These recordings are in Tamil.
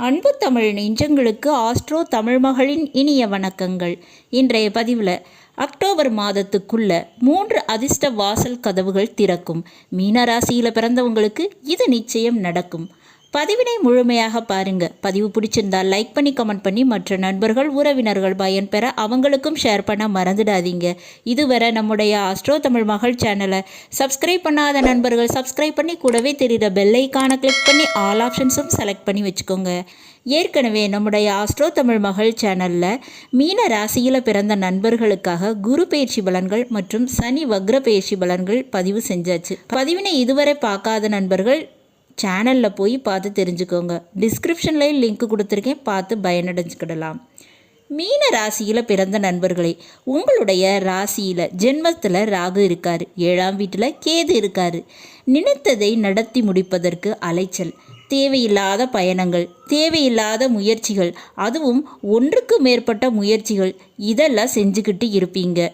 அன்பு தமிழ் நெஞ்சங்களுக்கு ஆஸ்ட்ரோ தமிழ் மகளின் இனிய வணக்கங்கள். இன்றைய பதிவில் அக்டோபர் மாதத்துக்குள்ள 3 அதிர்ஷ்ட வாசல் கதவுகள் திறக்கும். மீனராசியில் பிறந்தவங்களுக்கு இது நிச்சயம் நடக்கும். பதிவினை முழுமையாக பாருங்க. பதிவு பிடிச்சிருந்தால் லைக் பண்ணி கமெண்ட் பண்ணி மற்ற நண்பர்கள் உறவினர்கள் பயன்பெற அவங்களுக்கும் ஷேர் பண்ண மறந்துடாதீங்க. இதுவரை நம்முடைய ஆஸ்ட்ரோ தமிழ் மகள் சேனலை சப்ஸ்கிரைப் பண்ணாத நண்பர்கள் சப்ஸ்கிரைப் பண்ணி கூடவே தெரிகிற பெல் ஐக்கானை கிளிக் பண்ணி ஆல் ஆப்ஷன்ஸும் செலக்ட் பண்ணி வச்சுக்கோங்க. ஏற்கனவே நம்முடைய ஆஸ்ட்ரோ தமிழ் மகள் சேனலில் மீன ராசியில் பிறந்த நண்பர்களுக்காக குரு பயிற்சி பலன்கள் மற்றும் சனி வக்ர பயிற்சி பலன்கள் பதிவு செஞ்சாச்சு. பதிவினை இதுவரை பார்க்காத நண்பர்கள் சேனலில் போய் பார்த்து தெரிஞ்சுக்கோங்க. டிஸ்கிரிப்ஷன்லேயும் லிங்க் கொடுத்துருக்கேன், பார்த்து பயனடைஞ்சுக்கிடலாம். மீன ராசியில் பிறந்த நண்பர்களே, உங்களுடைய ராசியில் ஜென்மத்தில் ராகு இருக்கார், 7ஆம் வீட்டில் கேது இருக்கார். நினைத்ததை நடத்தி முடிப்பதற்கு அலைச்சல், தேவையில்லாத பயணங்கள், தேவையில்லாத முயற்சிகள், அதுவும் ஒன்றுக்கு மேற்பட்ட முயற்சிகள், இதெல்லாம் செஞ்சுக்கிட்டு இருப்பீங்க.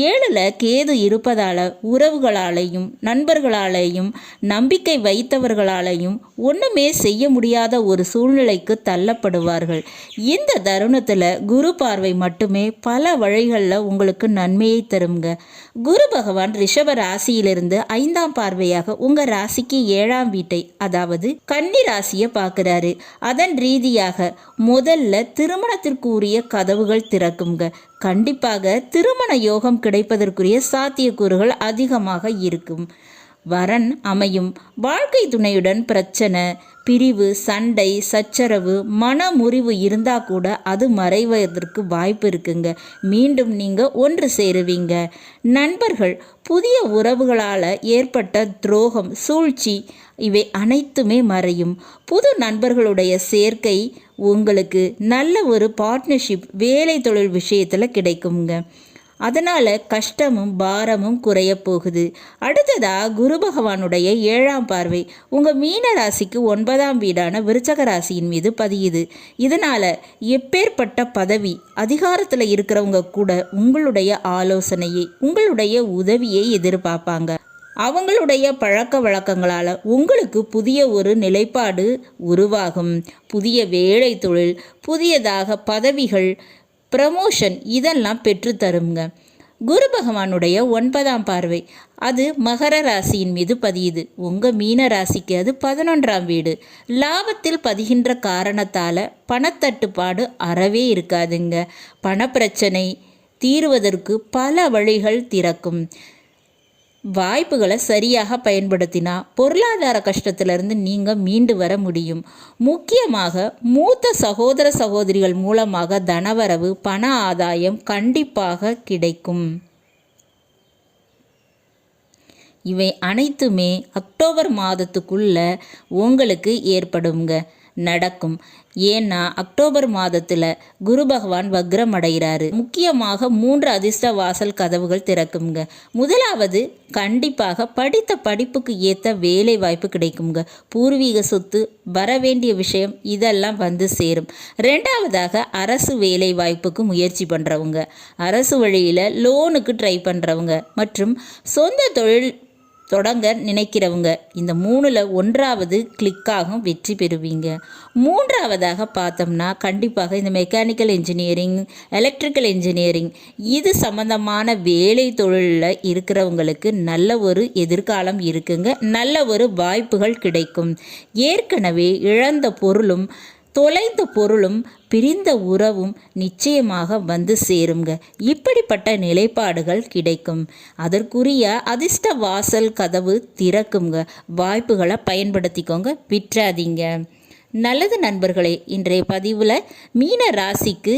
7ல் கேது இருப்பதால் உறவுகளாலேயும் நண்பர்களாலேயும் நம்பிக்கை வைத்தவர்களாலேயும் ஒன்றுமே செய்ய முடியாத ஒரு சூழ்நிலைக்கு தள்ளப்படுவார்கள். இந்த தருணத்தில் குரு பார்வை மட்டுமே பல வழிகளில் உங்களுக்கு நன்மையை தருங்க. குரு பகவான் ரிஷப ராசியிலிருந்து 5ஆம் பார்வையாக உங்கள் ராசிக்கு 7ஆம் வீட்டை, அதாவது கன்னி ராசியை பார்க்குறாரு. அதன் ரீதியாக முதல்ல திருமணத்திற்குரிய கதவுகள் திறக்குங்க. கண்டிப்பாக திருமண யோகம் கிடைப்பதற்குரிய சாத்தியக்கூறுகள் அதிகமாக இருக்கும். வரன் அமையும். வாழ்க்கை துணையுடன் பிரச்சனை, பிரிவு, சண்டை, சச்சரவு, மன முறிவு இருந்தால் கூட அது மறைவதற்கு வாய்ப்பு இருக்குங்க. மீண்டும் நீங்கள் ஒன்று சேருவீங்க. நண்பர்கள், புதிய உறவுகளால் ஏற்பட்ட துரோகம், சூழ்ச்சி, இவை அனைத்துமே மறையும். புது நண்பர்களுடைய சேர்க்கை உங்களுக்கு நல்ல ஒரு பார்ட்னர்ஷிப் வேலை தொழில் விஷயத்தில் கிடைக்குங்க. அதனால் கஷ்டமும் பாரமும் குறைய போகுது. அடுத்ததாக குரு பகவானுடைய 7ஆம் பார்வை உங்கள் மீன ராசிக்கு 9ஆம் வீடான விருச்சக ராசியின் மீது பதியுது. இதனால் எப்பேற்பட்ட பதவி அதிகாரத்தில் இருக்கிறவங்க கூட உங்களுடைய ஆலோசனையை, உங்களுடைய உதவியை எதிர்பார்ப்பாங்க. அவங்களுடைய பழக்க வழக்கங்களால் உங்களுக்கு புதிய ஒரு நிலைப்பாடு உருவாகும். புதிய வேலை தொழில், புதியதாக பதவிகள், ப்ரமோஷன், இதெல்லாம் பெற்றுத்தருங்க. குரு பகவானுடைய 9ஆம் பார்வை அது மகர ராசியின் மீது பதியுது. உங்கள் மீன ராசிக்கு அது 11ஆம் வீடு. லாபத்தில் பதிகின்ற காரணத்தால் பணத்தட்டுப்பாடு அறவே இருக்காதுங்க. பணப்பிரச்சனை தீர்வதற்கு பல வழிகள் திறக்கும். வாய்ப்புகளை சரியாக பயன்படுத்தினா பொருளாதார கஷ்டத்திலிருந்து நீங்கள் மீண்டு வர முடியும். முக்கியமாக மூத்த சகோதர சகோதரிகள் மூலமாக தனவரவு, பண ஆதாயம் கண்டிப்பாக கிடைக்கும். இவை அனைத்துமே அக்டோபர் மாதத்துக்குள்ள உங்களுக்கு ஏற்படுங்க, நடக்கும். ஏன்னா அக்டோபர் மாதத்தில் குரு பகவான் வக்ரம் அடைகிறாரு. முக்கியமாக 3 அதிர்ஷ்ட வாசல் கதவுகள் திறக்குங்க. முதலாவது, கண்டிப்பாக படித்த படிப்புக்கு ஏற்ற வேலை வாய்ப்பு கிடைக்குங்க. பூர்வீக சொத்து, வரவேண்டிய விஷயம், இதெல்லாம் வந்து சேரும். 2வதாக, அரசு வேலை வாய்ப்புக்கு முயற்சி பண்ணுறவங்க, அரசு வழியில் லோனுக்கு ட்ரை பண்ணுறவங்க மற்றும் சொந்த தொழில் தொடங்க நினைக்கிறவங்க, இந்த 3ல் 1வது கிளிக்காகும், வெற்றி பெறுவீங்க. 3வதாக பார்த்தோம்னா கண்டிப்பாக இந்த மெக்கானிக்கல் இன்ஜினியரிங், எலக்ட்ரிக்கல் இன்ஜினியரிங், இது சம்பந்தமான வேலை தொழிலில் இருக்கிறவங்களுக்கு நல்ல ஒரு எதிர்காலம் இருக்குங்க. நல்ல ஒரு வாய்ப்புகள் கிடைக்கும். ஏற்கனவே இழந்த பொருளும் தொலைந்த பொருளும் பிரிந்த உறவும் நிச்சயமாக வந்து சேருங்க. இப்படிப்பட்ட நிலைப்பாடுகள் கிடைக்கும். அதற்குரிய அதிர்ஷ்ட வாசல் கதவு திறக்குங்க. வாய்ப்புகளை பயன்படுத்திக்கோங்க, விட்டுறாதீங்க. நல்லது நண்பர்களே, இன்றைய பதிவில் மீன ராசிக்கு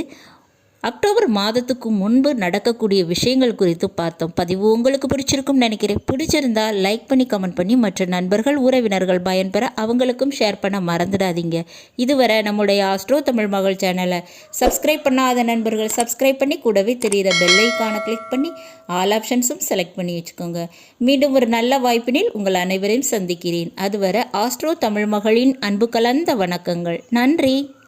அக்டோபர் மாதத்துக்கு முன்பு நடக்கக்கூடிய விஷயங்கள் குறித்து பார்த்தோம். பதிவு உங்களுக்கு பிடிச்சிருக்கும்னு நினைக்கிறேன். பிடிச்சிருந்தால் லைக் பண்ணி கமெண்ட் பண்ணி மற்ற நண்பர்கள் உறவினர்கள் பயன்பெற அவங்களுக்கும் ஷேர் பண்ண மறந்துடாதீங்க. இதுவரை நம்முடைய ஆஸ்ட்ரோ தமிழ் மகள் சேனலை சப்ஸ்கிரைப் பண்ணாத நண்பர்கள் சப்ஸ்கிரைப் பண்ணி கூடவே தெரிகிற பெல் ஐக்கானை கிளிக் பண்ணி ஆல் ஆப்ஷன்ஸும் செலக்ட் பண்ணி வச்சுக்கோங்க. மீண்டும் ஒரு நல்ல வாய்ப்பினில் உங்கள் அனைவரையும் சந்திக்கிறேன். அதுவரை ஆஸ்ட்ரோ தமிழ் மகளின் அன்பு கலந்த வணக்கங்கள். நன்றி.